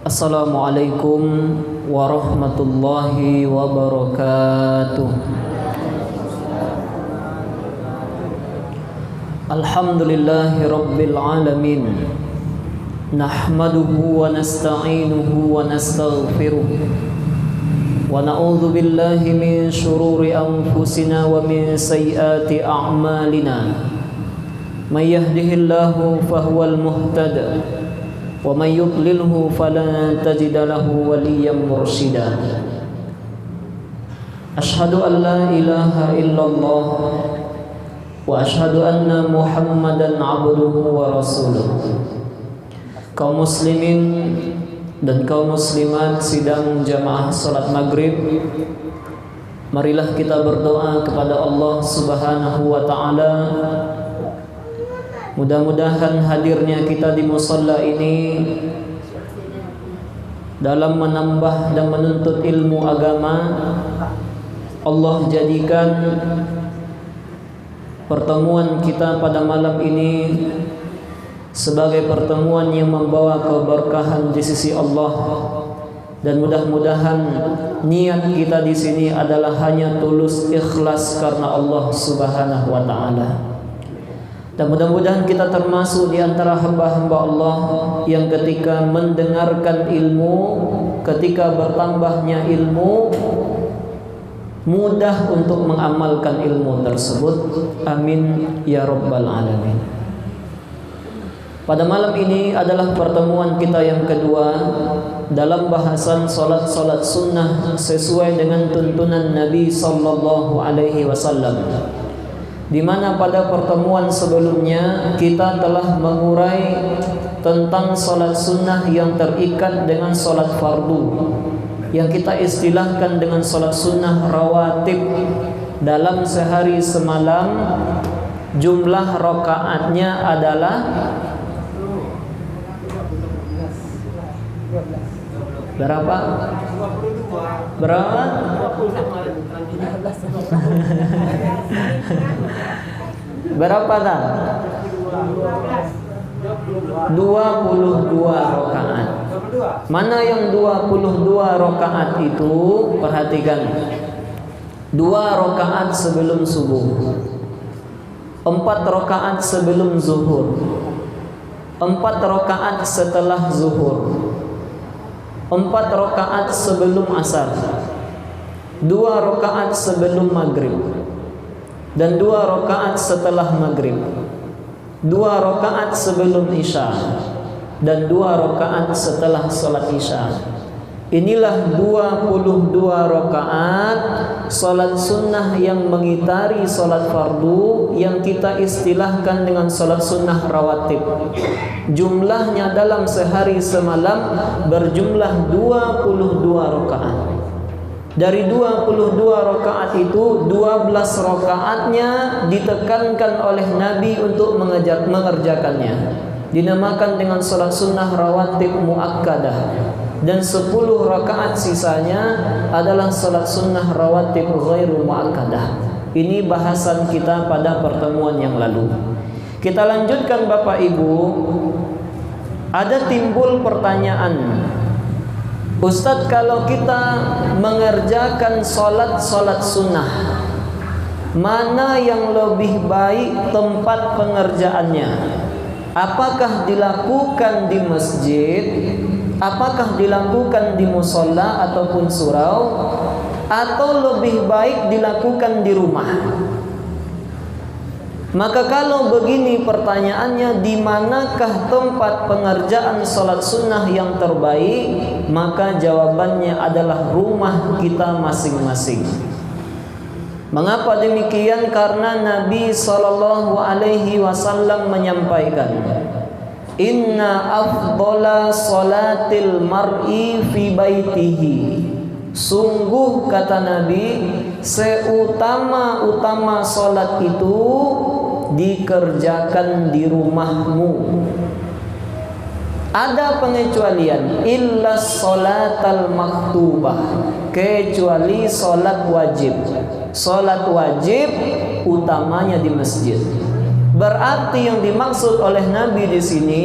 Assalamualaikum warahmatullahi wabarakatuh. Alhamdulillahi rabbil alamin. Nahmaduhu wa nasta'inuhu wa nastaghfiruh. Wa na'udzu billahi min shururi anfusina wa min sayyiati a'malina. May yahdihillahu fahuwal muhtadi wa may yudlilhu falan tajida lahu waliyyan mursyida. Asyhadu an la ilaha illallah wa asyhadu anna Muhammadan abduhu wa rasuluh. Kaum muslimin dan kaum muslimat sidang jamaah salat maghrib, marilah kita berdoa kepada Allah Subhanahu wa taala. Mudah-mudahan hadirnya kita di musalla ini dalam menambah dan menuntut ilmu agama, Allah jadikan pertemuan kita pada malam ini sebagai pertemuan yang membawa keberkahan di sisi Allah, dan mudah-mudahan niat kita di sini adalah hanya tulus ikhlas karena Allah Subhanahu wa taala. Dan mudah-mudahan kita termasuk di antara hamba-hamba Allah yang ketika mendengarkan ilmu, ketika bertambahnya ilmu, mudah untuk mengamalkan ilmu tersebut. Amin ya rabbal alamin. Pada malam ini adalah pertemuan kita yang kedua dalam bahasan salat-salat sunnah sesuai dengan tuntunan Nabi sallallahu alaihi wasallam, di mana pada pertemuan sebelumnya kita telah mengurai tentang salat sunnah yang terikat dengan salat fardu, yang kita istilahkan dengan salat sunnah rawatib. Dalam sehari semalam jumlah rakaatnya adalah berapa? Berapa? Berapa dah? 22 rakaat. Mana yang 22 rakaat itu? Perhatikan. 2 rakaat sebelum subuh, 4 rakaat sebelum zuhur, 4 rakaat setelah zuhur, 4 rakaat sebelum asar, 2 rakaat sebelum maghrib, dan 2 rakaat setelah maghrib, 2 rakaat sebelum isya, dan 2 rakaat setelah salat isya. Inilah 22 rakaat salat sunnah yang mengitari salat fardu, yang kita istilahkan dengan salat sunnah rawatib. Jumlahnya dalam sehari semalam berjumlah 22 rakaat. Dari 22 rakaat itu 12 rakaatnya ditekankan oleh Nabi untuk mengerjakannya, dinamakan dengan salat sunnah rawatib muakkadah. Dan 10 rakaat sisanya adalah salat sunnah rawatib ghairu muakkadah. Ini bahasan kita pada pertemuan yang lalu. Kita lanjutkan Bapak Ibu. Ada timbul pertanyaan, Ustadz, kalau kita mengerjakan salat sunnah, mana yang lebih baik tempat pengerjaannya? Apakah dilakukan di masjid, apakah dilakukan di musholla ataupun surau, atau lebih baik dilakukan di rumah? Maka kalau begini pertanyaannya, di manakah tempat pengerjaan salat sunnah yang terbaik? Maka jawabannya adalah rumah kita masing-masing. Mengapa demikian? Karena Nabi SAW menyampaikan, Inna afdhala salatil mar'i fi baitihi. Sungguh kata Nabi, seutama-utama salat itu dikerjakan di rumahmu. Ada pengecualian, illa salatal maktubah, kecuali salat wajib. Salat wajib utamanya di masjid. Berarti yang dimaksud oleh Nabi di sini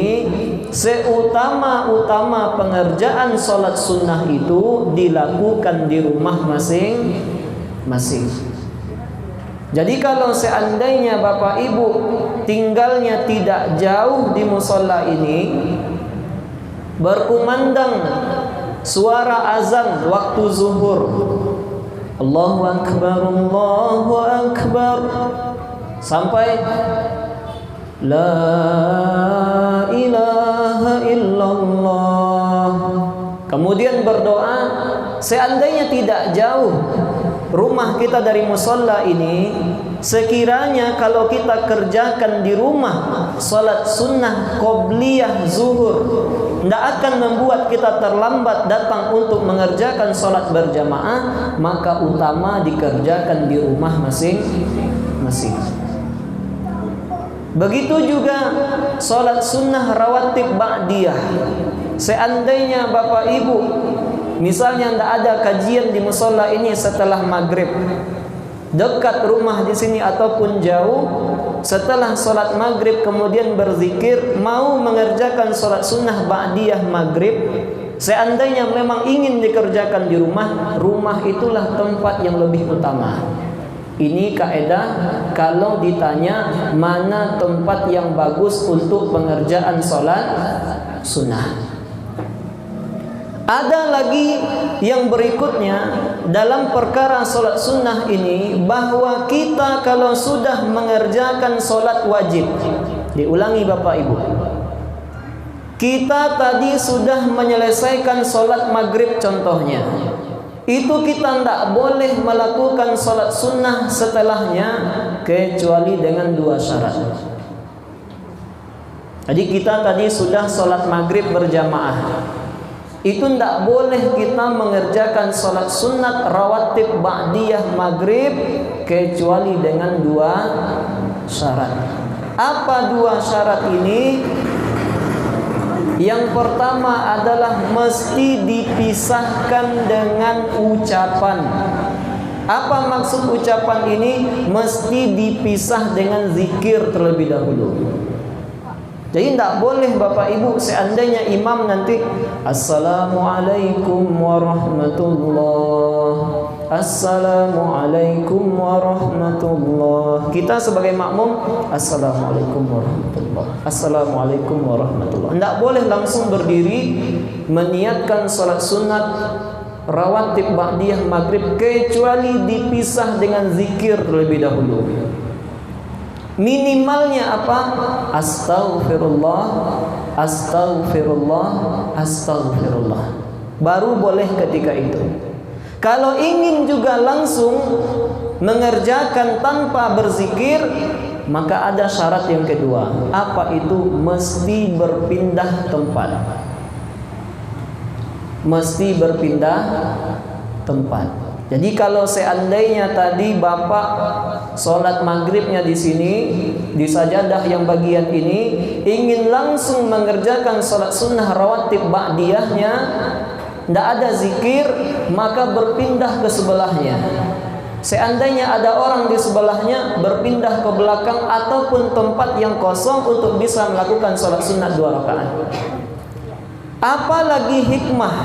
seutama-utama pengerjaan sholat sunnah itu dilakukan di rumah masing-masing. Jadi kalau seandainya Bapak Ibu tinggalnya tidak jauh di musola ini, berkumandang suara azan waktu zuhur, Allahu Akbar, sampai La ilaha illallah, kemudian berdoa. Seandainya tidak jauh rumah kita dari musola ini, sekiranya kalau kita kerjakan di rumah salat sunnah qobliyah zuhur, tidak akan membuat kita terlambat datang untuk mengerjakan salat berjamaah, maka utama dikerjakan di rumah masing-masing. Begitu juga salat sunnah rawatib ba'diyah. Seandainya Bapak Ibu misalnya tidak ada kajian di musola ini setelah maghrib, dekat rumah di sini ataupun jauh, setelah salat maghrib kemudian berzikir, mau mengerjakan salat sunnah ba'diyah maghrib, seandainya memang ingin dikerjakan di rumah, rumah itulah tempat yang lebih utama. Ini kaidah kalau ditanya mana tempat yang bagus untuk pengerjaan salat sunnah. Ada lagi yang berikutnya dalam perkara salat sunnah ini, bahwa kita kalau sudah mengerjakan salat wajib, diulangi Bapak Ibu, kita tadi sudah menyelesaikan salat maghrib contohnya, itu kita tidak boleh melakukan salat sunnah setelahnya kecuali dengan dua syarat. Jadi kita tadi sudah salat maghrib berjamaah, itu tidak boleh kita mengerjakan salat sunat rawatib ba'diyah maghrib kecuali dengan dua syarat. Apa dua syarat ini? Yang pertama adalah mesti dipisahkan dengan ucapan. Apa maksud ucapan ini? Mesti dipisah dengan zikir terlebih dahulu. Jadi tidak boleh Bapak Ibu seandainya imam nanti Assalamualaikum warahmatullah, Assalamualaikum warahmatullah, kita sebagai makmum Assalamualaikum warahmatullah, Assalamualaikum warahmatullah. Tidak boleh langsung berdiri meniatkan salat sunat rawatib ba'diyah maghrib kecuali dipisah dengan zikir terlebih dahulu. Minimalnya apa? Astaghfirullah, astaghfirullah, astaghfirullah. Baru boleh ketika itu. Kalau ingin juga langsung mengerjakan tanpa berzikir, maka ada syarat yang kedua. Apa itu? Mesti berpindah tempat. Mesti berpindah tempat. Jadi kalau seandainya tadi Bapak sholat maghribnya di sini, di sajadah yang bagian ini, ingin langsung mengerjakan sholat sunnah rawatib ba'diyahnya, tidak ada zikir, maka berpindah ke sebelahnya. Seandainya ada orang di sebelahnya, berpindah ke belakang ataupun tempat yang kosong untuk bisa melakukan sholat sunnah 2 rakaat. Apalagi hikmah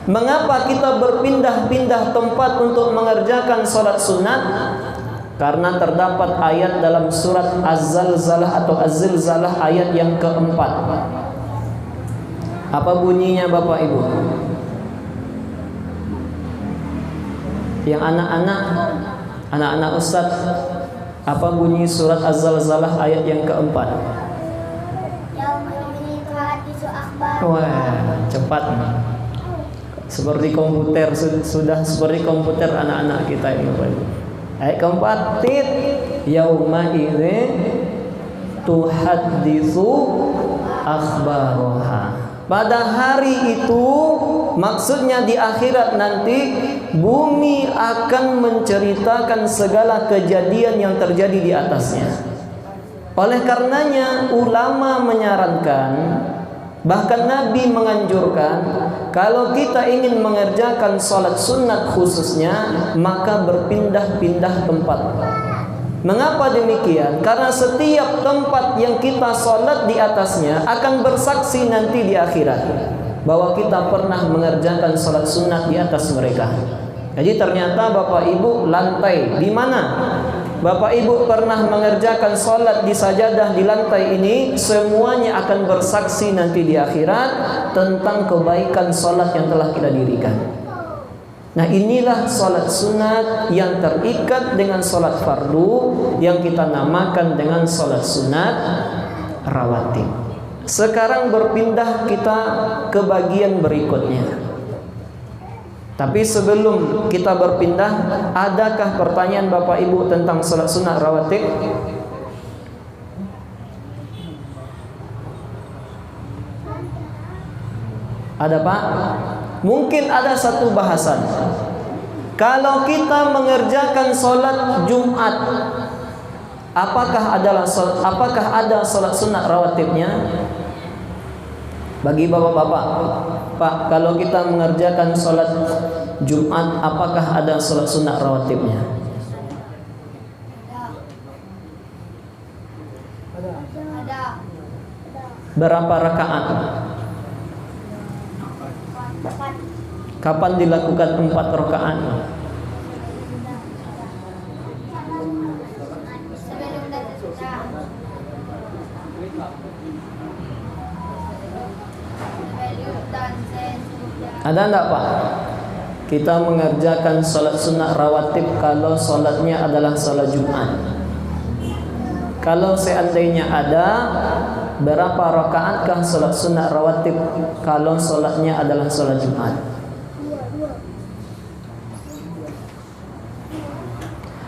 mengapa kita berpindah-pindah tempat untuk mengerjakan sholat sunat? Karena terdapat ayat dalam surat Az-Zalzalah atau Az-Zilzalah ayat yang keempat. Apa bunyinya Bapak Ibu? Yang anak-anak Ustaz, apa bunyi surat Az-Zalzalah ayat yang keempat? Wah, cepat. Seperti komputer, sudah seperti komputer anak-anak kita ini Bapak Ibu. Ayat keempat, tit yauma idzin tuhadditsu akhbaraha. Pada hari itu, maksudnya di akhirat nanti, bumi akan menceritakan segala kejadian yang terjadi di atasnya. Oleh karenanya ulama menyarankan, bahkan Nabi menganjurkan, kalau kita ingin mengerjakan sholat sunat khususnya, maka berpindah-pindah tempat. Mengapa demikian? Karena setiap tempat yang kita sholat di atasnya akan bersaksi nanti di akhirat bahwa kita pernah mengerjakan sholat sunat di atas mereka. Jadi ternyata Bapak Ibu, lantai di mana Bapak Ibu pernah mengerjakan sholat di sajadah di lantai ini, semuanya akan bersaksi nanti di akhirat tentang kebaikan sholat yang telah kita dirikan. Nah, inilah sholat sunat yang terikat dengan sholat fardu yang kita namakan dengan sholat sunat rawatib. Sekarang berpindah kita ke bagian berikutnya. Tapi sebelum kita berpindah, adakah pertanyaan Bapak Ibu tentang sholat sunat rawatib? Ada Pak? Mungkin ada satu bahasan. Kalau kita mengerjakan sholat Jumat, apakah ada sholat sunat rawatibnya? Bagi bapak-bapak, Pak, kalau kita mengerjakan sholat Jumat, apakah ada sholat sunat rawatibnya? Ada. Berapa rakaat? Kapan dilakukan 4 rakaat? Ada enggak Pak? Kita mengerjakan sholat sunat rawatib kalau sholatnya adalah sholat Jumat. Kalau seandainya ada, berapa rakaatkah sholat sunat rawatib kalau sholatnya adalah sholat Jumat?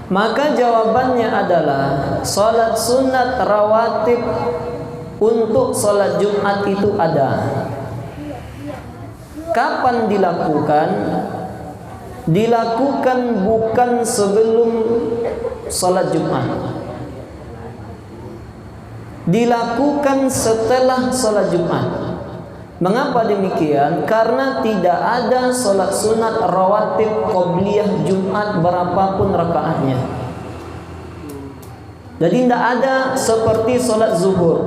Maka jawabannya adalah sholat sunat rawatib untuk sholat Jumat itu ada. Kapan dilakukan? Dilakukan bukan sebelum sholat Jumat, dilakukan setelah sholat Jumat. Mengapa demikian? Karena tidak ada sholat sunat rawatib qobliyah Jumat berapapun rakaatnya. Jadi tidak ada seperti sholat zuhur.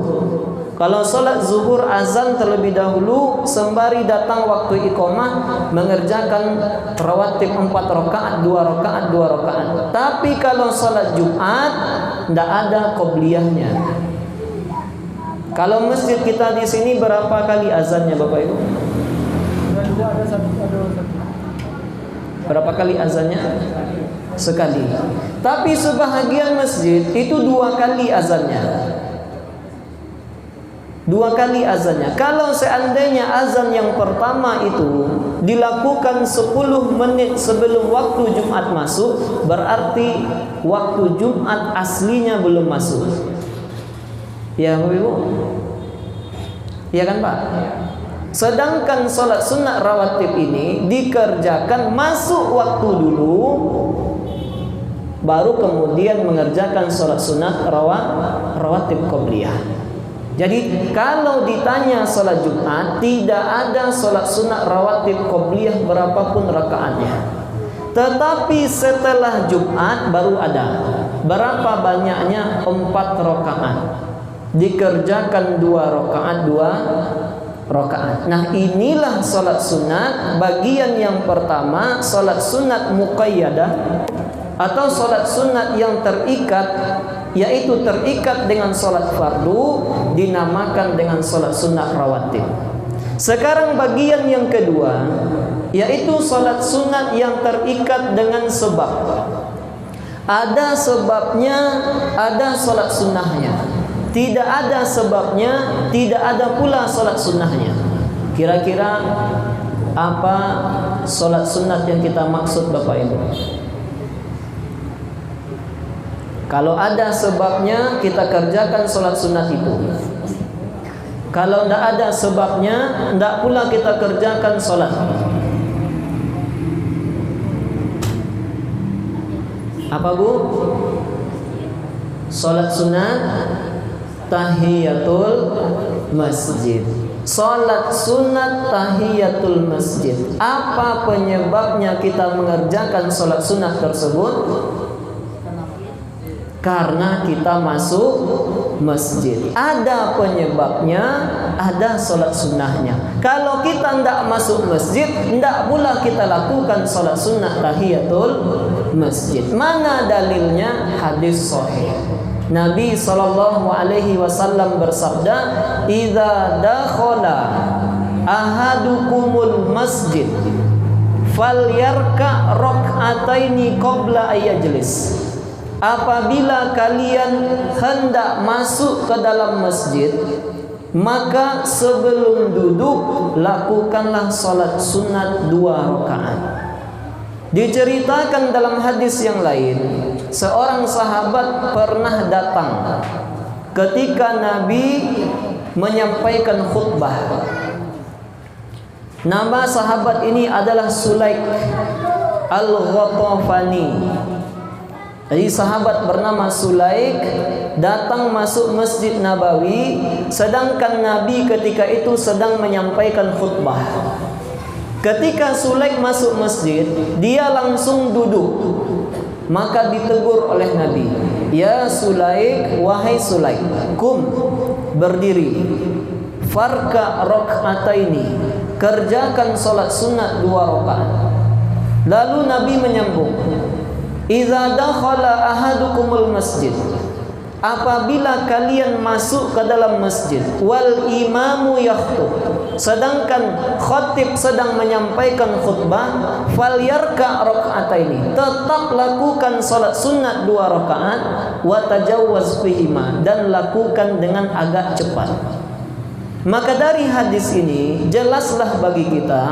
Kalau sholat zuhur azan terlebih dahulu, sembari datang waktu iqamah mengerjakan rawatib 4 rakaat, 2 rakaat, 2 rakaat. Tapi kalau sholat Jumat tidak ada qobliyahnya. Kalau masjid kita di sini berapa kali azannya Bapak Ibu? Berapa kali azannya? Sekali. Tapi sebahagian masjid itu 2 kali azannya. 2 kali azannya. Kalau seandainya azan yang pertama itu dilakukan 10 menit sebelum waktu Jumat masuk, berarti waktu Jumat aslinya belum masuk. Ya Bapak Ibu? Ya kan Pak? Sedangkan sholat sunat rawatib ini dikerjakan masuk waktu dulu, baru kemudian mengerjakan sholat sunat rawatib qobliyah. Jadi kalau ditanya sholat Jumat, tidak ada sholat sunat rawatib qobliyah berapapun rakaatnya. Tetapi setelah Jumat baru ada. Berapa banyaknya? 4 rakaat. Dikerjakan 2 rakaat, 2 rakaat. Nah, inilah sholat sunat. Bagian yang pertama, sholat sunat muqayyadah atau sholat sunat yang terikat, yaitu terikat dengan sholat fardu, dinamakan dengan sholat sunat rawatib. Sekarang bagian yang kedua, yaitu sholat sunat yang terikat dengan sebab. Ada sebabnya, ada sholat sunnahnya. Tidak ada sebabnya, tidak ada pula sholat sunnahnya. Kira-kira apa sholat sunat yang kita maksud Bapak Ibu? Kalau ada sebabnya, kita kerjakan sholat sunat itu. Kalau tidak ada sebabnya, tidak pula kita kerjakan sholat. Apa Bu? Sholat sunat tahiyatul masjid. Salat sunat tahiyatul masjid. Apa penyebabnya kita mengerjakan salat sunat tersebut? Karena kita masuk masjid. Ada penyebabnya, ada sholat sunnahnya. Kalau kita tidak masuk masjid, tidak pula kita lakukan sholat sunnah tahiyatul masjid. Mana dalilnya? Hadis sahih. Nabi SAW bersabda, "Idza dakhala ahadukumul masjid falyarka rak'ataini qabla ayyajlis." Apabila kalian hendak masuk ke dalam masjid, maka sebelum duduk lakukanlah salat sunat 2 rakaat. Diceritakan dalam hadis yang lain, seorang sahabat pernah datang ketika Nabi menyampaikan khutbah. Nama sahabat ini adalah Sulaik Al-Ghatafani. Jadi sahabat bernama Sulaik datang masuk Masjid Nabawi, sedangkan Nabi ketika itu sedang menyampaikan khutbah. Ketika Sulaik masuk masjid, dia langsung duduk. Maka ditegur oleh Nabi, "Ya Sulaik, wahai Sulaik, kum, berdiri. Farka rak'ataini, kerjakan salat sunat 2 rakaat." Lalu Nabi menyambung, "Idza dakhala ahadukumul masjid." Apabila kalian masuk ke dalam masjid, wal imamu yakhutub, sedangkan khatib sedang menyampaikan khutbah, falyarka rak'ataini, tetap lakukan salat sunat 2 rakaat, wa tajawwaz fihima, dan lakukan dengan agak cepat. Maka dari hadis ini jelaslah bagi kita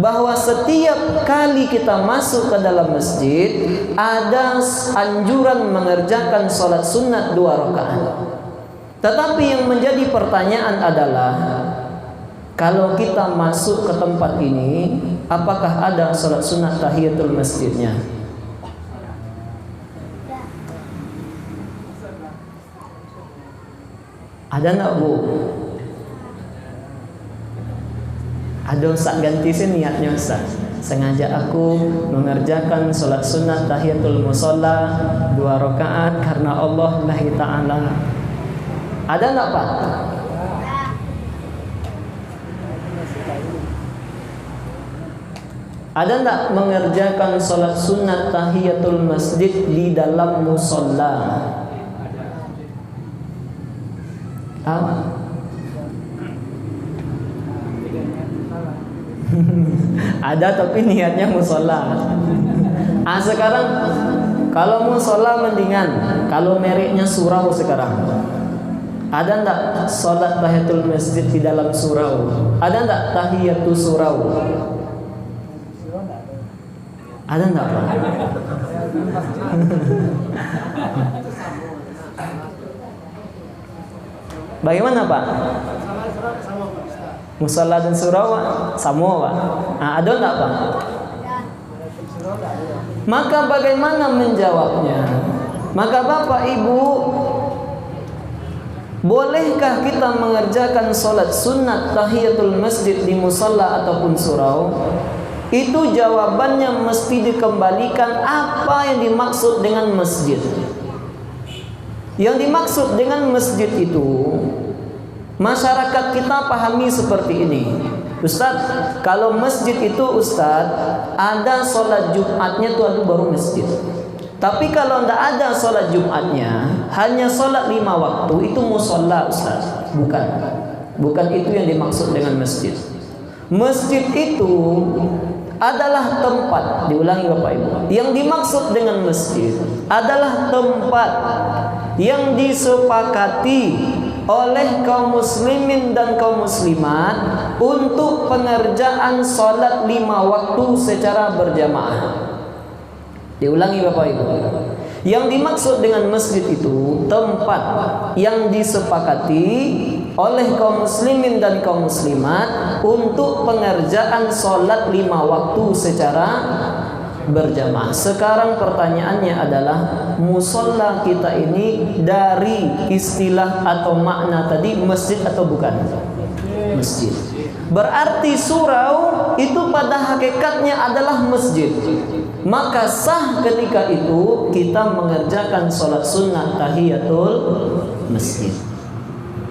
bahwa setiap kali kita masuk ke dalam masjid ada anjuran mengerjakan sholat sunat 2 rakaat. Tetapi yang menjadi pertanyaan adalah, kalau kita masuk ke tempat ini, apakah ada sholat sunat tahiyatul masjidnya? Ada enggak, Bu? Ada Ustaz, ganti sih niatnya Ustaz. Sengaja aku mengerjakan sholat sunat tahiyatul musalla 2 rakaat karena Allah Ta'ala. Ada enggak, Pak? Ada enggak mengerjakan sholat sunat tahiyatul masjid di dalam musalla? Ada tapi niatnya mushola. Sekarang kalau mushola mendingan, kalau mereknya surau sekarang. Ada enggak sholat tahiyatul masjid di dalam surau? Ada enggak tahiyatul surau? Ada enggak, Pak? Bagaimana, Pak? Musalla dan surau sama, Pak. Ada enggak, Pak? Maka bagaimana menjawabnya? Maka Bapak Ibu, bolehkah kita mengerjakan sholat sunat tahiyatul masjid di musalla ataupun surau? Itu jawabannya mesti dikembalikan apa yang dimaksud dengan masjid. Yang dimaksud dengan masjid itu, masyarakat kita pahami seperti ini. Ustaz, kalau masjid itu Ustaz, ada sholat Jumatnya tuh baru masjid. Tapi kalau tidak ada sholat Jumatnya, hanya sholat 5 waktu, itu musholla Ustaz. Bukan itu yang dimaksud dengan masjid. Masjid itu adalah tempat, diulangi Bapak Ibu, yang dimaksud dengan masjid adalah tempat yang disepakati oleh kaum muslimin dan kaum muslimat untuk pengerjaan sholat 5 waktu secara berjamaah. Diulangi Bapak Ibu, yang dimaksud dengan masjid itu tempat yang disepakati oleh kaum muslimin dan kaum muslimat untuk pengerjaan sholat 5 waktu secara berjamaah. Sekarang pertanyaannya adalah, musola kita ini dari istilah atau makna tadi masjid atau bukan? Masjid. Berarti surau itu pada hakikatnya adalah masjid. maka sah ketika itu kita mengerjakan sholat sunnah tahiyatul masjid.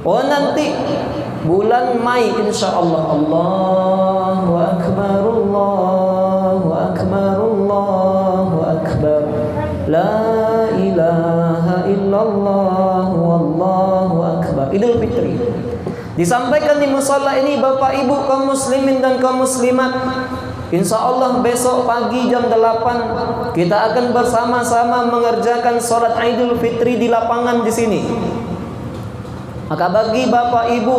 Oh nanti bulan Mei insya Allah, Allahu Akbar, Allahu Akbar, Allahu Akbar, la ilaha illallah, wallahu akbar. Idul Fitri disampaikan di mushola ini, Bapak Ibu kaum muslimin dan kaum muslimat. Insya Allah besok pagi jam 8 kita akan bersama-sama mengerjakan sholat Idul Fitri di lapangan di sini. Maka bagi Bapak Ibu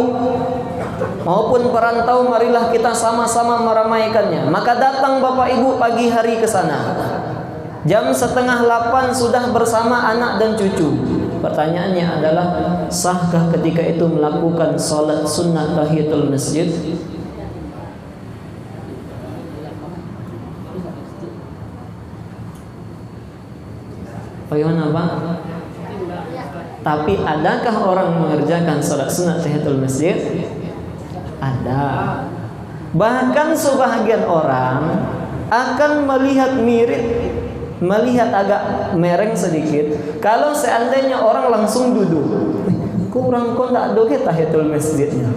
maupun perantau, marilah kita sama-sama meramaikannya. Maka datang Bapak Ibu pagi hari ke sana. Jam 7:30 sudah bersama anak dan cucu. Pertanyaannya adalah, sahkah ketika itu melakukan sholat sunnah tahiyatul masjid? Bagaimana Pak? Tapi adakah orang mengerjakan sholat sunnah tahiyatul masjid? Ada. Bahkan sebahagian orang akan melihat mirip, melihat agak mereng sedikit kalau seandainya orang langsung duduk. Kurang kok tak doke tahiyatul masjidnya.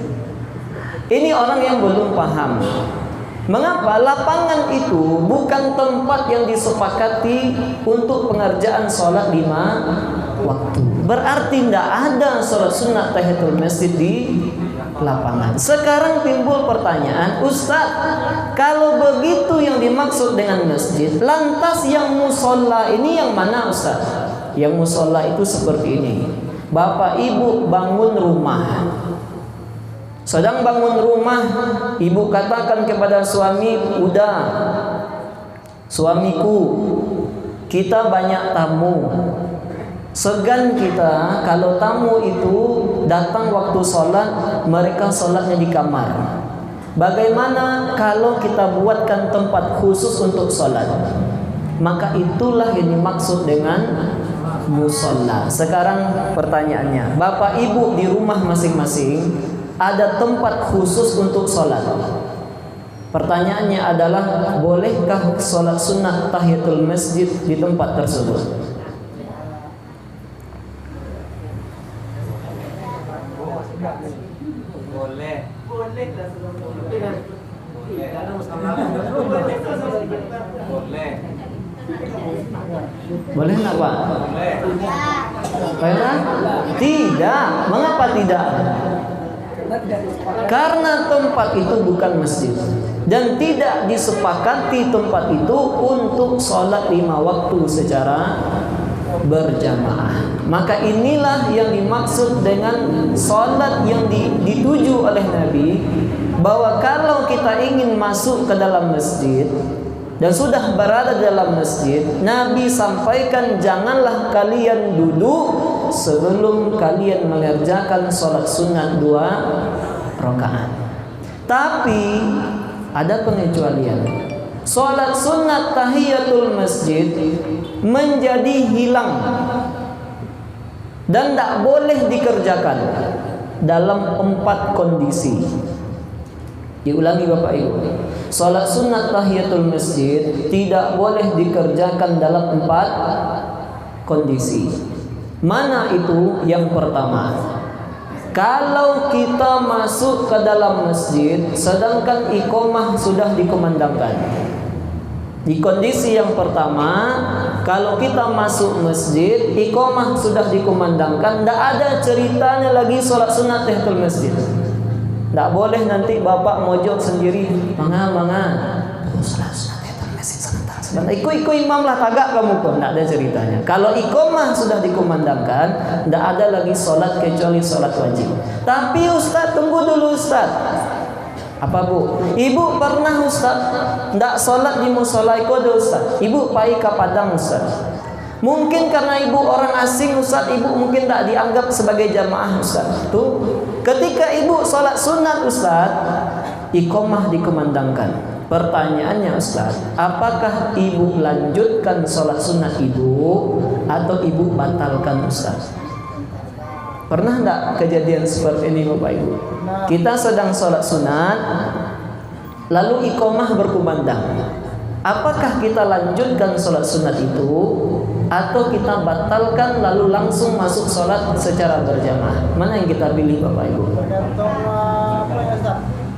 Ini orang yang belum paham. Mengapa lapangan itu bukan tempat yang disepakati untuk pengerjaan sholat 5 waktu. Berarti tidak ada sholat sunnah tahiyatul masjid di lapangan. Sekarang timbul pertanyaan, Ustaz, kalau begitu yang dimaksud dengan masjid, lantas yang musola ini yang mana Ustaz? Yang musola itu seperti ini. Bapak Ibu bangun rumah. Sedang bangun rumah, ibu katakan kepada suami, udah, suamiku, kita banyak tamu. Segan kita kalau tamu itu datang waktu sholat, mereka sholatnya di kamar. Bagaimana kalau kita buatkan tempat khusus untuk sholat? Maka itulah yang dimaksud dengan musola. Sekarang pertanyaannya, Bapak Ibu di rumah masing-masing ada tempat khusus untuk sholat. Pertanyaannya adalah, bolehkah sholat sunnah tahiyatul masjid di tempat tersebut? Boleh. Boleh nggak Pak? Boleh. Karena tidak. Mengapa tidak? Karena tempat itu bukan masjid dan tidak disepakati tempat itu untuk sholat 5 waktu secara berjamaah. Maka inilah yang dimaksud dengan sholat yang dituju oleh Nabi, bahwa kalau kita ingin masuk ke dalam masjid dan sudah berada di dalam masjid, Nabi sampaikan, janganlah kalian duduk sebelum kalian mengerjakan sholat sunat 2 rakaat. Tapi ada pengecualian. Sholat sunat tahiyatul masjid menjadi hilang dan tidak boleh dikerjakan dalam 4 kondisi. Diulangi Bapak Ibu, sholat sunat tahiyatul masjid tidak boleh dikerjakan dalam 4 kondisi. Mana itu? Yang pertama, kalau kita masuk ke dalam masjid sedangkan iqamah sudah dikumandangkan. Di kondisi yang pertama, kalau kita masuk masjid, iqamah sudah dikumandangkan, tidak ada ceritanya lagi sholat sunat tahiyatul masjid. Tidak boleh nanti bapak mojok sendiri, mangga sholat sunat tahiyatul masjid sebentar. Ikut imam lah, tagak kamu pun. Tidak ada ceritanya. Kalau iqamah sudah dikumandangkan, tidak ada lagi sholat kecuali sholat wajib. Tapi Ustaz, tunggu dulu Ustaz. Apa Bu? Ibu pernah Ustaz tidak sholat di musola Ikodo Ustaz? Ibu pai ke Padang Ustaz. Mungkin karena ibu orang asing Ustaz, ibu mungkin tak dianggap sebagai jamaah Ustaz. Tuh, ketika ibu sholat sunat Ustaz, iqamah dikumandangkan. Pertanyaannya Ustaz, apakah ibu lanjutkan sholat sunat ibu atau ibu batalkan Ustaz? Pernah tidak kejadian seperti ini Bapak Ibu? Kita sedang sholat sunat, lalu iqamah berkumandang. apakah kita lanjutkan sholat sunat itu atau kita batalkan lalu langsung masuk sholat secara berjamaah? Mana yang kita pilih Bapak Ibu?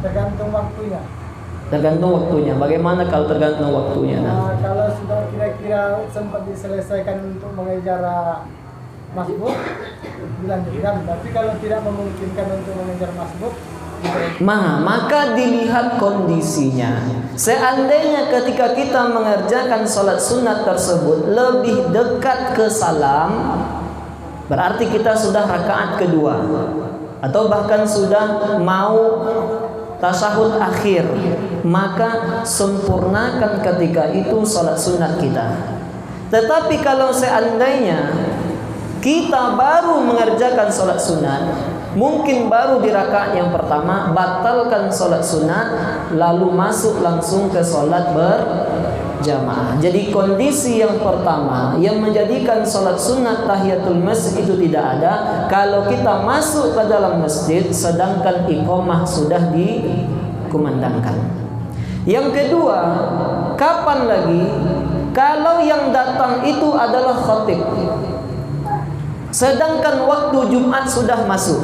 Tergantung waktunya. Tergantung waktunya. Bagaimana kalau tergantung waktunya? Kalau sudah kira-kira sempat diselesaikan untuk mengejar masbuk, dilanjutkan. Tapi kalau tidak memungkinkan untuk mengejar masbuk, maka dilihat kondisinya. Seandainya ketika kita mengerjakan sholat sunat tersebut lebih dekat ke salam, berarti kita sudah rakaat kedua atau bahkan sudah mau tasyahud akhir, maka sempurnakan ketika itu sholat sunat kita. Tetapi kalau seandainya kita baru mengerjakan sholat sunat, mungkin baru di rakaat yang pertama, batalkan sholat sunat lalu masuk langsung ke sholat berjamaah. Jadi kondisi yang pertama yang menjadikan sholat sunat tahiyatul masjid itu tidak ada kalau kita masuk ke dalam masjid sedangkan iqamah sudah dikumandangkan. Yang kedua, kapan lagi? Kalau yang datang itu adalah khatib, sedangkan waktu Jumat sudah masuk.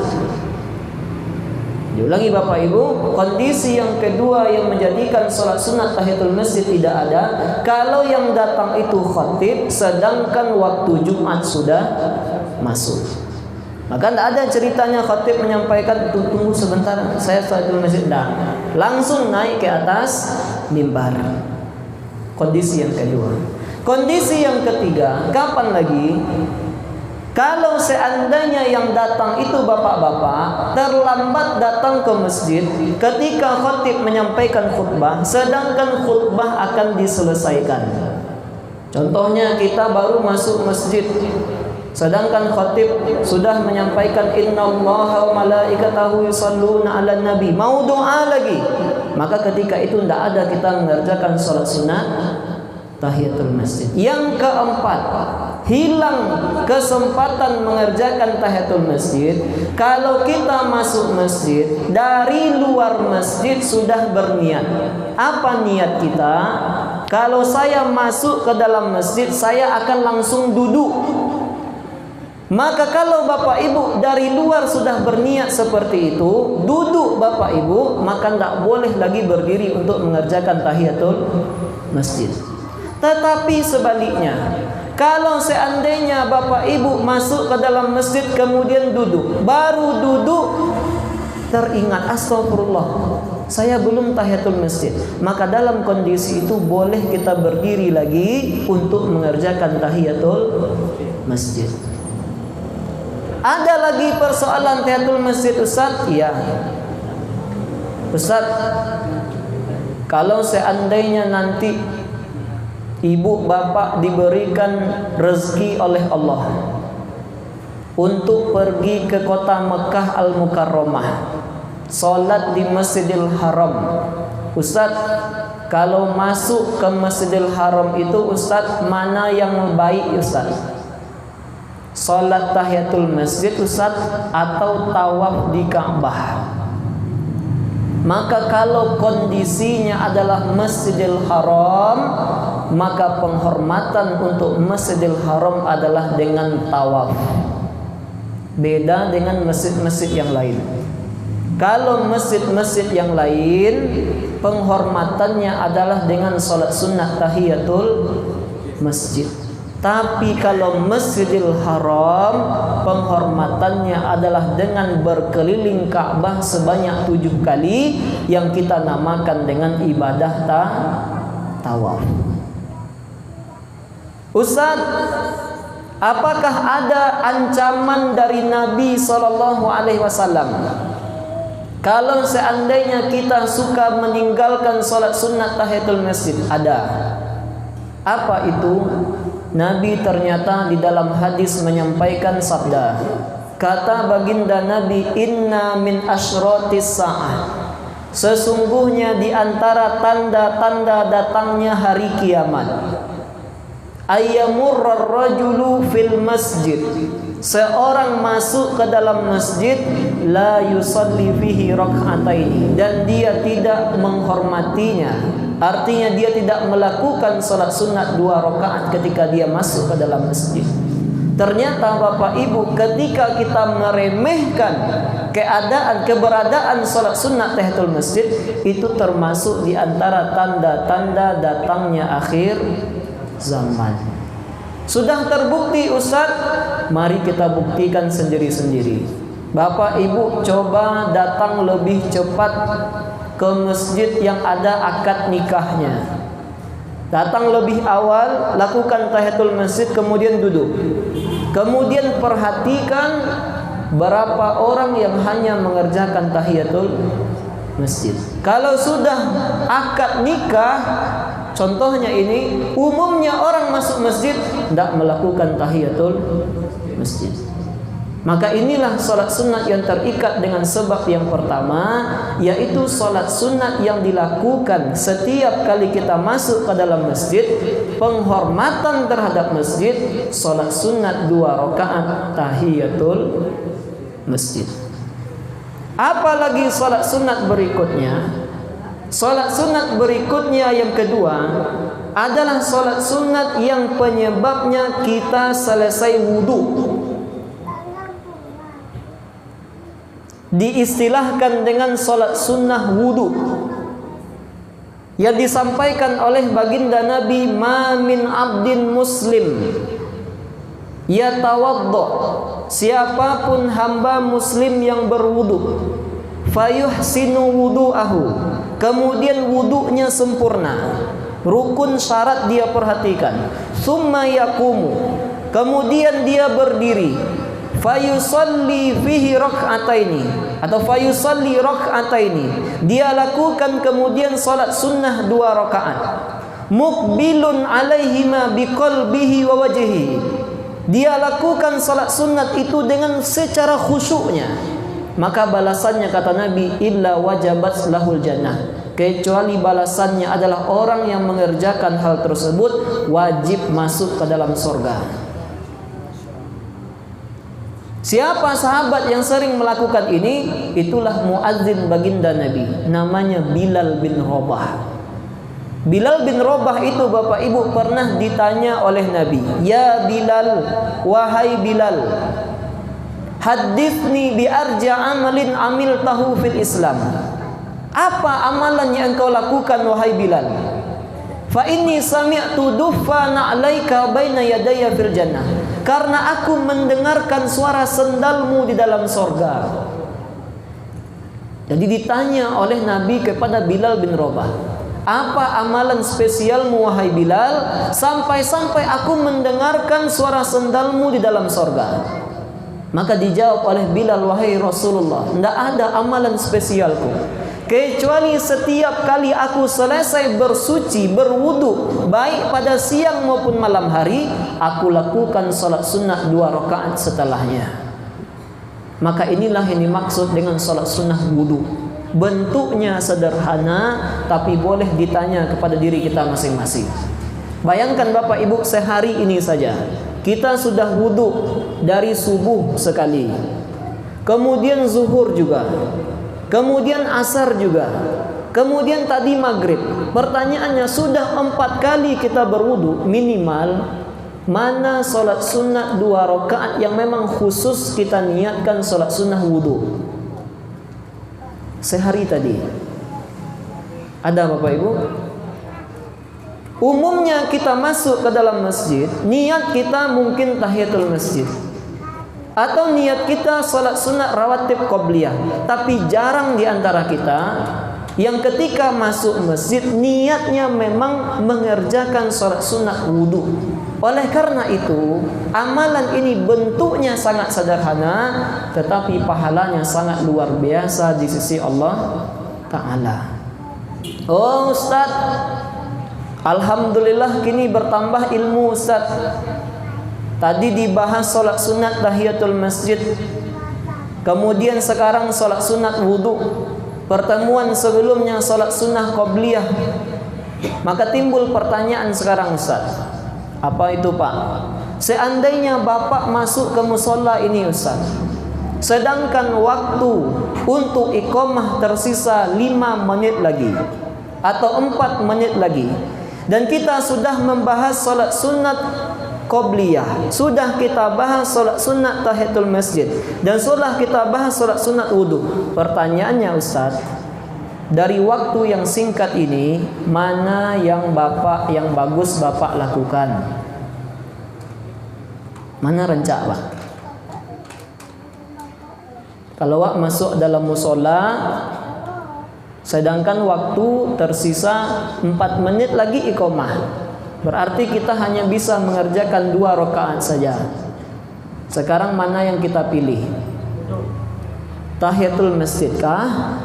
Diulangi Bapak Ibu, kondisi yang kedua yang menjadikan sholat sunat tahiyatul masjid tidak ada kalau yang datang itu khatib sedangkan waktu Jumat sudah masuk. Maka tidak ada ceritanya khatib menyampaikan tunggu sebentar saya tahiyatul masjid, langsung naik ke atas mimbar. Kondisi yang kedua. Kondisi yang ketiga, kapan lagi? Kalau seandainya yang datang itu bapak-bapak terlambat datang ke masjid ketika khatib menyampaikan khutbah, sedangkan khutbah akan diselesaikan. Contohnya kita baru masuk masjid, sedangkan khatib sudah menyampaikan innallaha wa malaikatahu yusholluna 'alan nabi, mau doa lagi. Maka ketika itu tidak ada kita mengerjakan sholat sunat tahiyatul masjid. Yang keempat, hilang kesempatan mengerjakan tahiyatul masjid kalau kita masuk masjid dari luar masjid sudah berniat. Apa niat kita? Kalau saya masuk ke dalam masjid saya akan langsung duduk. Maka kalau Bapak Ibu dari luar sudah berniat seperti itu, duduk Bapak Ibu, maka tidak boleh lagi berdiri untuk mengerjakan tahiyatul masjid. Tetapi sebaliknya, kalau seandainya Bapak Ibu masuk ke dalam masjid kemudian duduk, baru duduk teringat astagfirullah, saya belum tahiyatul masjid, maka dalam kondisi itu boleh kita berdiri lagi untuk mengerjakan tahiyatul masjid. Ada lagi persoalan tahiyatul masjid Ustaz? Iya Ustaz, kalau seandainya nanti ibu bapak diberikan rezeki oleh Allah untuk pergi ke kota Mekah Al-Mukarramah, sholat di Masjidil Haram, Ustaz, kalau masuk ke Masjidil Haram itu Ustaz mana yang baik Ustaz? Sholat tahiyatul masjid Ustaz atau tawaf di Ka'bah? Maka kalau kondisinya adalah Masjidil Haram, maka penghormatan untuk Masjidil Haram adalah dengan tawaf. Beda dengan masjid-masjid yang lain. Kalau masjid-masjid yang lain penghormatannya adalah dengan sholat sunnah tahiyatul masjid. Tapi kalau Masjidil Haram penghormatannya adalah dengan berkeliling Ka'bah sebanyak 7 kali yang kita namakan dengan ibadah tawaf. Ustaz, apakah ada ancaman dari Nabi SAW kalau seandainya kita suka meninggalkan sholat sunnah tahiyatul masjid? Ada. Apa itu? Nabi ternyata di dalam hadis menyampaikan sabda, kata baginda Nabi, inna min asyratis sa'ah, sesungguhnya di antara tanda-tanda datangnya hari kiamat, ayyamurrar rajulu fil masjid, seorang masuk ke dalam masjid la yusalli fihi rak'ataini, dan dia tidak menghormatinya artinya dia tidak melakukan salat sunat 2 rakaat ketika dia masuk ke dalam masjid. Ternyata Bapak Ibu, ketika kita meremehkan keberadaan salat sunat tahiyatul masjid, itu termasuk di antara tanda-tanda datangnya akhir zaman. Sudah terbukti Ustaz? Mari kita buktikan sendiri-sendiri. Bapak Ibu coba datang lebih cepat ke masjid yang ada akad nikahnya. Datang lebih awal, lakukan tahiyatul masjid, kemudian duduk. Kemudian perhatikan berapa orang yang hanya mengerjakan tahiyatul masjid. Kalau sudah akad nikah, contohnya ini, umumnya orang masuk masjid tidak melakukan tahiyatul masjid. Maka inilah salat sunat yang terikat dengan sebab yang pertama, yaitu salat sunat yang dilakukan setiap kali kita masuk ke dalam masjid, penghormatan terhadap masjid, salat sunat 2 rakaat tahiyatul masjid. Apalagi salat sunat berikutnya? Salat sunat berikutnya yang kedua adalah salat sunat yang penyebabnya kita selesai wudu. Diistilahkan dengan salat sunnah wudu, yang disampaikan oleh baginda Nabi, ma min abdin muslim yatawaddo, siapapun hamba muslim yang berwudu, fayuhsinu wudu'ahu, kemudian wudunya sempurna, rukun syarat dia perhatikan, summa yaqumu, kemudian dia berdiri, fayusalli fihi rak'ataini atau fayusalli rak'ataini, dia lakukan kemudian salat sunnah 2 rakaat, muqbilun alaihima biqalbihi wa wajhihi, dia lakukan salat sunnat itu dengan secara khusyuknya, maka balasannya kata Nabi, illa wajabat lahul jannah, kecuali balasannya adalah orang yang mengerjakan hal tersebut wajib masuk ke dalam surga. Siapa sahabat yang sering melakukan ini? Itulah muadzin baginda Nabi, namanya Bilal bin Rabah. Bilal bin Rabah itu Bapak Ibu pernah ditanya oleh Nabi, ya Bilal, wahai Bilal, hadithni bi arja amalin amiltahu fil Islam, apa amalan yang engkau lakukan wahai Bilal? Fa inni sami'tu duffana 'alaika baina yadayya fil jannah, karena aku mendengarkan suara sendalmu di dalam sorga. Jadi ditanya oleh Nabi kepada Bilal bin Rabah, apa amalan spesialmu wahai Bilal, sampai-sampai aku mendengarkan suara sendalmu di dalam sorga? Maka dijawab oleh Bilal, wahai Rasulullah, tidak ada amalan spesialku, kecuali setiap kali aku selesai bersuci, berwudu, baik pada siang maupun malam hari, aku lakukan salat sunnah 2 rakaat setelahnya. Maka inilah yang dimaksud dengan salat sunnah wudu. Bentuknya sederhana, tapi boleh ditanya kepada diri kita masing-masing. Bayangkan Bapak Ibu, sehari ini saja kita sudah wudu dari subuh sekali, kemudian zuhur juga, kemudian asar juga, kemudian tadi maghrib. Pertanyaannya, sudah 4 kali kita berwudu minimal, mana salat sunnah 2 rakaat yang memang khusus kita niatkan salat sunnah wudu? Sehari tadi ada Bapak Ibu? Umumnya kita masuk ke dalam masjid, niat kita mungkin tahiyatul masjid, atau niat kita salat sunat rawatib qobliyah. Tapi jarang di antara kita yang ketika masuk masjid niatnya memang mengerjakan salat sunat wudu. Oleh karena itu, amalan ini bentuknya sangat sederhana, tetapi pahalanya sangat luar biasa di sisi Allah Ta'ala. Oh Ustaz, alhamdulillah kini bertambah ilmu Ustaz. Tadi dibahas salat sunat tahiyatul masjid, kemudian sekarang salat sunat wudu, pertemuan sebelumnya salat sunnah qobliyah. Maka timbul pertanyaan sekarang Ustaz, apa itu Pak? Seandainya Bapak masuk ke musola ini Ustaz, sedangkan waktu untuk iqamah tersisa 5 menit lagi, atau 4 menit lagi. Dan kita sudah membahas salat sunat qobliyah, sudah kita bahas salat sunat tahiyatul masjid, dan sudah kita bahas salat sunat wudu. Pertanyaannya Ustaz, dari waktu yang singkat ini, mana yang bagus Bapak lakukan? Mana rencak Pak? Kalau Wak masuk dalam musola, sedangkan waktu tersisa 4 menit lagi iqamah, berarti kita hanya bisa mengerjakan 2 rakaat saja. Sekarang mana yang kita pilih? Tahiyatul masjid kah?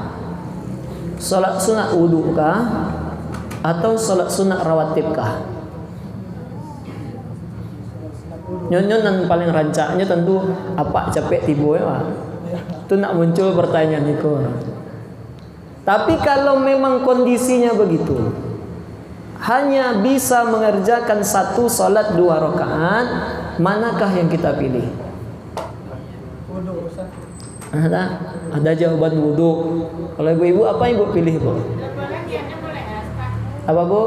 Salat sunat wudu kah? Atau salat sunat rawatib kah? Nyon-nyon yang paling rancaknya tentu apa capek tibu ya. Itu nak muncul pertanyaan itu. Tapi kalau memang kondisinya begitu, hanya bisa mengerjakan 1 salat 2 rakaat, manakah yang kita pilih? Wudu Ustaz. Ada jawaban wudu. Kalau ibu-ibu apa ibu pilih Bu? Apa Bu?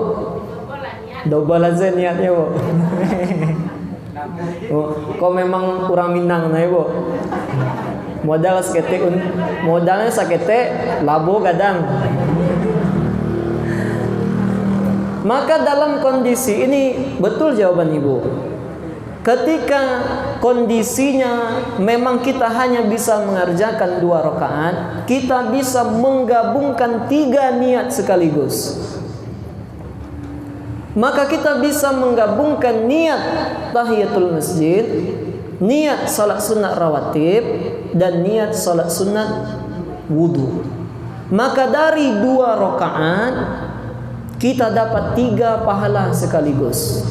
Double aja niatnya Bu. Oh, kok memang kurang Minang nah ibu? Modalnya sakete labo gadang. Maka dalam kondisi ini betul jawaban ibu. Ketika kondisinya memang kita hanya bisa mengerjakan 2 rakaat, kita bisa menggabungkan 3 niat sekaligus. Maka kita bisa menggabungkan niat tahiyatul masjid, niat salat sunat rawatib, dan niat salat sunat wudu. Maka dari 2 rakaat kita dapat 3 pahala sekaligus.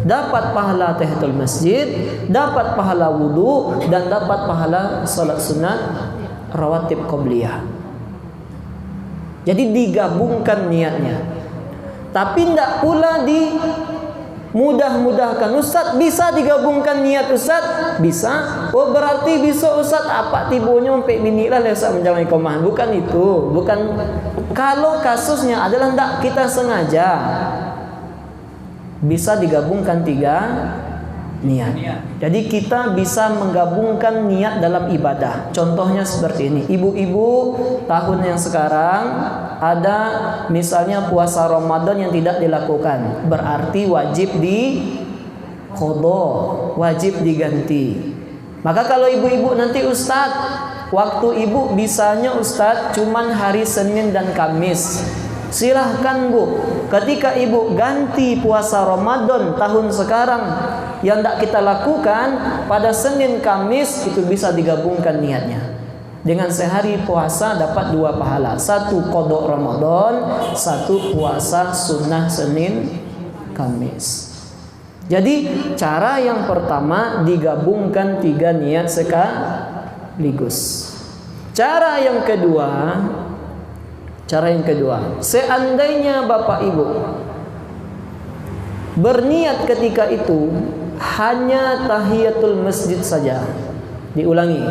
Dapat pahala tahiyatul masjid, dapat pahala wudu, dan dapat pahala salat sunat rawatib qobliyah. Jadi digabungkan niatnya. Tapi tidak pula mudah-mudahkan. Ustaz, bisa digabungkan niat Ustaz? Bisa. Oh berarti bisa Ustaz, apa tibunya sampai bini lah Ustaz menjalani iqamah. Bukan itu. Bukan. Kalau kasusnya adalah tidak kita sengaja, bisa digabungkan 3 niat. Jadi kita bisa menggabungkan niat dalam ibadah. Contohnya seperti ini. Ibu-ibu tahun yang sekarang ada misalnya puasa Ramadan yang tidak dilakukan, berarti wajib qadha, wajib diganti. Maka kalau ibu-ibu nanti Ustaz, waktu ibu bisanya Ustaz cuman hari Senin dan Kamis, silahkan Bu, ketika ibu ganti puasa Ramadan tahun sekarang yang tidak kita lakukan pada Senin Kamis, itu bisa digabungkan niatnya. Dengan sehari puasa dapat 2 pahala, 1 qadha Ramadan, 1 puasa sunnah Senin Kamis. Jadi cara yang pertama digabungkan 3 niat sekaligus. Cara yang kedua, seandainya Bapak Ibu berniat ketika itu hanya tahiyatul masjid saja. Diulangi.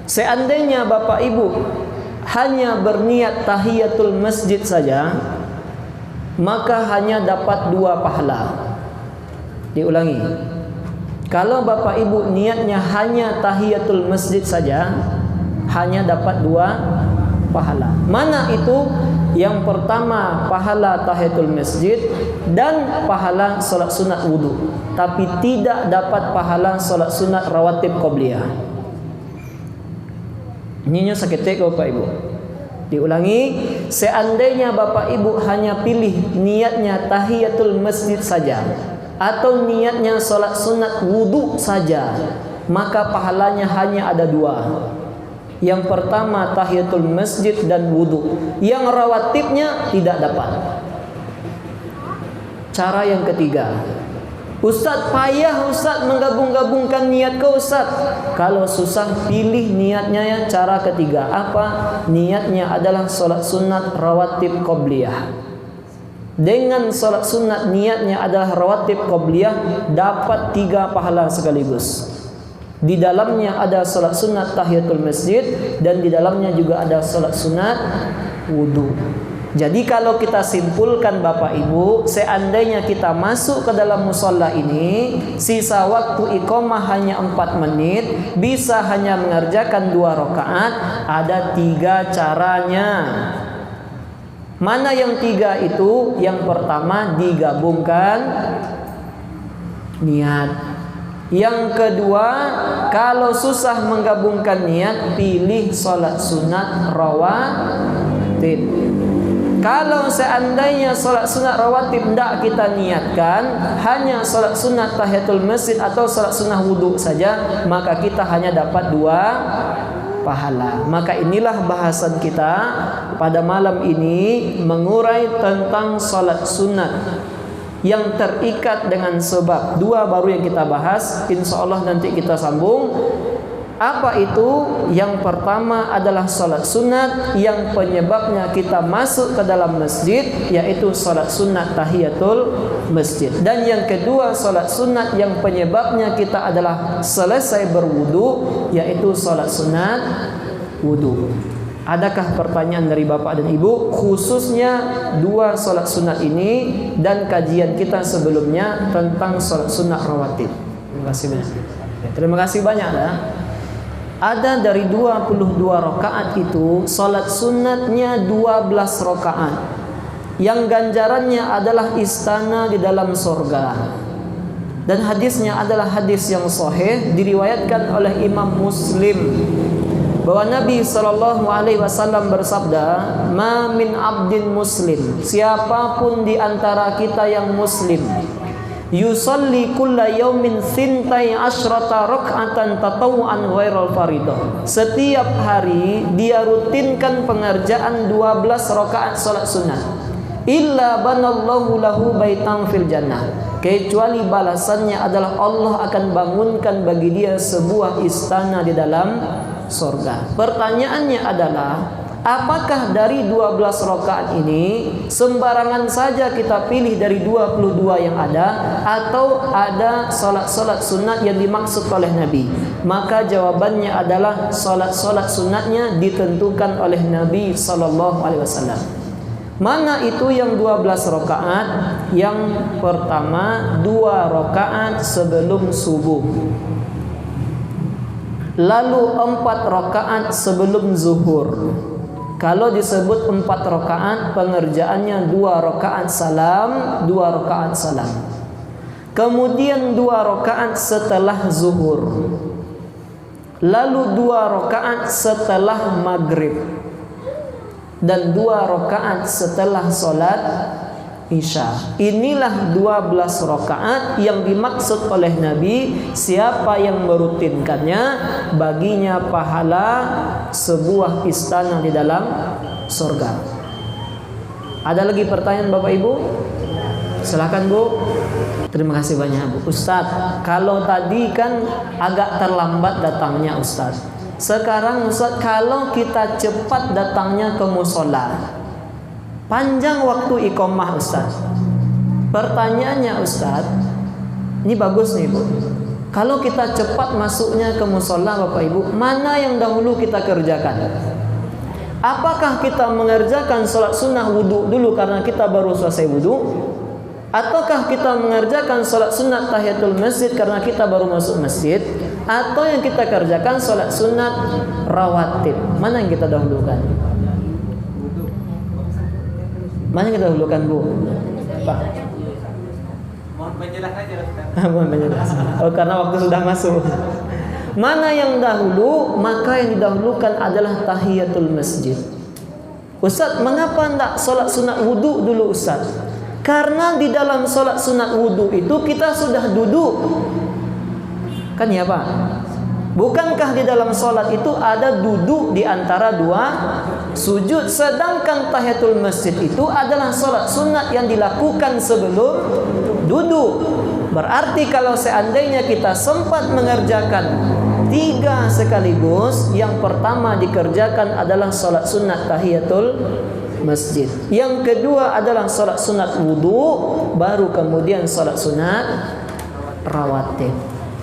Seandainya Bapak Ibu hanya berniat tahiyatul masjid saja, maka hanya dapat 2 pahala. Diulangi. Kalau Bapak Ibu niatnya hanya tahiyatul masjid saja, hanya dapat 2 pahala. Mana itu? Yang pertama pahala tahiyatul masjid dan pahala salat sunat wudu, tapi tidak dapat pahala salat sunat rawatib qobliyah. Ini sakit Bapak Ibu. Diulangi, seandainya Bapak Ibu hanya pilih niatnya tahiyatul masjid saja atau niatnya salat sunat wudu saja, maka pahalanya hanya ada 2. Yang pertama tahiyatul masjid dan wudu. Yang rawatibnya tidak dapat. Cara yang ketiga, Ustaz payah Ustaz menggabung-gabungkan niat ke Ustaz. Kalau susah pilih niatnya ya. Cara ketiga apa? Niatnya adalah salat sunat rawatib qobliyah. Dengan salat sunat niatnya adalah rawatib qobliyah, dapat 3 pahala sekaligus. Di dalamnya ada salat sunat tahiyatul masjid dan di dalamnya juga ada salat sunat wudu. Jadi kalau kita simpulkan Bapak Ibu, seandainya kita masuk ke dalam musola ini, sisa waktu iqamah hanya 4 menit, bisa hanya mengerjakan 2 rakaat, ada 3 caranya. Mana yang 3 itu? Yang pertama, digabungkan niat. Yang kedua, kalau susah menggabungkan niat, pilih sholat sunat rawatib. Kalau seandainya sholat sunat rawatib tidak kita niatkan, hanya sholat sunat tahiyatul masjid atau sholat sunat wudhu saja, maka kita hanya dapat 2 pahala. Maka inilah bahasan kita pada malam ini, mengurai tentang sholat sunat yang terikat dengan sebab. 2 baru yang kita bahas, insya Allah nanti kita sambung. Apa itu? Yang pertama adalah sholat sunat yang penyebabnya kita masuk ke dalam masjid, yaitu sholat sunat tahiyatul masjid. Dan yang kedua, sholat sunat yang penyebabnya kita adalah selesai berwudu, yaitu sholat sunat wudu. Adakah pertanyaan dari Bapak dan Ibu khususnya 2 sholat sunat ini dan kajian kita sebelumnya tentang sholat sunat rawatib? Terima kasih banyak. Terima kasih banyak ya. Ada dari 22 rakaat itu, salat sunatnya 12 rakaat. Yang ganjarannya adalah istana di dalam surga. Dan hadisnya adalah hadis yang sahih, diriwayatkan oleh Imam Muslim, bahwa Nabi SAW bersabda, "Ma min abdin muslim," siapapun di antara kita yang muslim, yusalli kulla yaumin sintai asyrata rak'atan tatawuan ghairal faridah, setiap hari dia rutinkan pengerjaan 12 rakaat salat sunat, illa banallahu lahu baitan fil jannah, kecuali balasannya adalah Allah akan bangunkan bagi dia sebuah istana di dalam surga. Pertanyaannya adalah, apakah dari 12 rakaat ini sembarangan saja kita pilih dari 22 yang ada, atau ada salat-salat sunat yang dimaksud oleh Nabi? Maka jawabannya adalah salat-salat sunatnya ditentukan oleh Nabi SAW. Mana itu yang 12 rakaat? Yang pertama, 2 rakaat sebelum subuh, lalu 4 rakaat sebelum zuhur. Kalau disebut 4 rakaat, pengerjaannya 2 rakaat salam, 2 rakaat salam. Kemudian 2 rakaat setelah zuhur, lalu 2 rakaat setelah maghrib, dan 2 rakaat setelah sholat isya. Inilah 12 rakaat yang dimaksud oleh Nabi. Siapa yang merutinkannya, baginya pahala sebuah istana di dalam surga. Ada lagi pertanyaan Bapak Ibu? Silakan Bu. Terima kasih banyak Bu. Ustadz, kalau tadi kan agak terlambat datangnya Ustadz. Sekarang Ustadz, kalau kita cepat datangnya ke musola, panjang waktu iqamah Ustaz. Pertanyaannya Ustaz, ini bagus nih Bu, kalau kita cepat masuknya ke musola Bapak Ibu, mana yang dahulu kita kerjakan? Apakah kita mengerjakan sholat sunnah wudu dulu karena kita baru selesai wudu, ataukah kita mengerjakan sholat sunnah tahiyatul masjid karena kita baru masuk masjid, atau yang kita kerjakan sholat sunnah rawatib? Mana yang kita dahulukan? Mana yang kita dahulukan Bu? Pak. Mohon penjelasan aja Ustaz. Mohon penjelasan. Oh, karena waktu sudah masuk. Mana yang dahulu? Maka yang didahulukan adalah tahiyatul masjid. Ustaz, mengapa tidak sholat sunat wudu dulu Ustaz? Karena di dalam sholat sunat wudu itu kita sudah duduk. Kan ya Pak? Bukankah di dalam sholat itu ada duduk di antara 2 sujud? Sedangkan tahiyatul masjid itu adalah sholat sunat yang dilakukan sebelum duduk. Berarti kalau seandainya kita sempat mengerjakan 3 sekaligus, yang pertama dikerjakan adalah sholat sunat tahiyatul masjid, yang kedua adalah sholat sunat wudu, baru kemudian sholat sunat rawatib.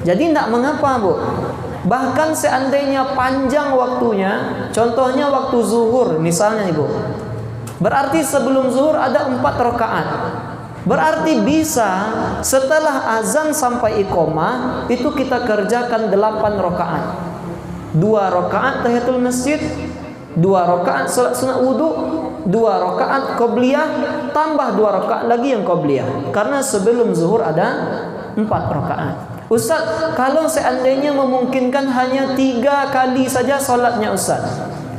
Jadi tidak mengapa Bu. Bahkan seandainya panjang waktunya, contohnya waktu zuhur misalnya Ibu, Berarti sebelum zuhur ada 4 rakaat. Berarti bisa setelah azan sampai iqamah itu kita kerjakan 8 rakaat. 2 rakaat tahiyatul masjid, 2 rakaat salat sunat wudu, 2 rakaat qabliyah, tambah 2 rakaat lagi yang qabliyah. Karena sebelum zuhur ada 4 rakaat. Ustaz, kalau seandainya memungkinkan hanya 3 kali saja salatnya Ustaz,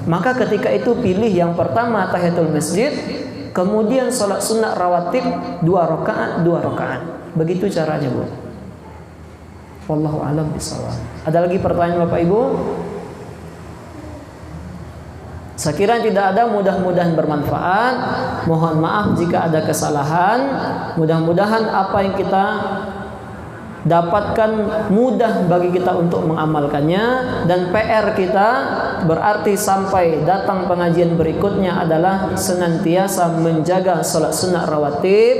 maka ketika itu pilih yang pertama tahiyatul masjid, kemudian salat sunat rawatib 2 rakaat, 2 rakaat. Begitu caranya, Bu. Wallahu a'lam bishawab. Ada lagi pertanyaan Bapak Ibu? Sekiranya tidak ada, mudah-mudahan bermanfaat. Mohon maaf jika ada kesalahan. Mudah-mudahan apa yang kita dapatkan mudah bagi kita untuk mengamalkannya, dan PR kita berarti sampai datang pengajian berikutnya adalah senantiasa menjaga salat sunat rawatib,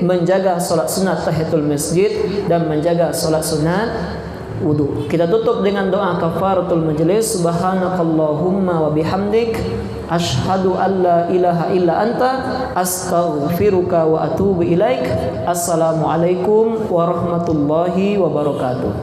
menjaga salat sunat tahiyatul masjid, dan menjaga salat sunat wudu. Kita tutup dengan doa kafaratul majlis. Subhanakallahumma wa bihamdik, asyhadu an la ilaha illa anta, astaghfiruka wa atubu ilaik. Assalamualaikum warahmatullahi wabarakatuh.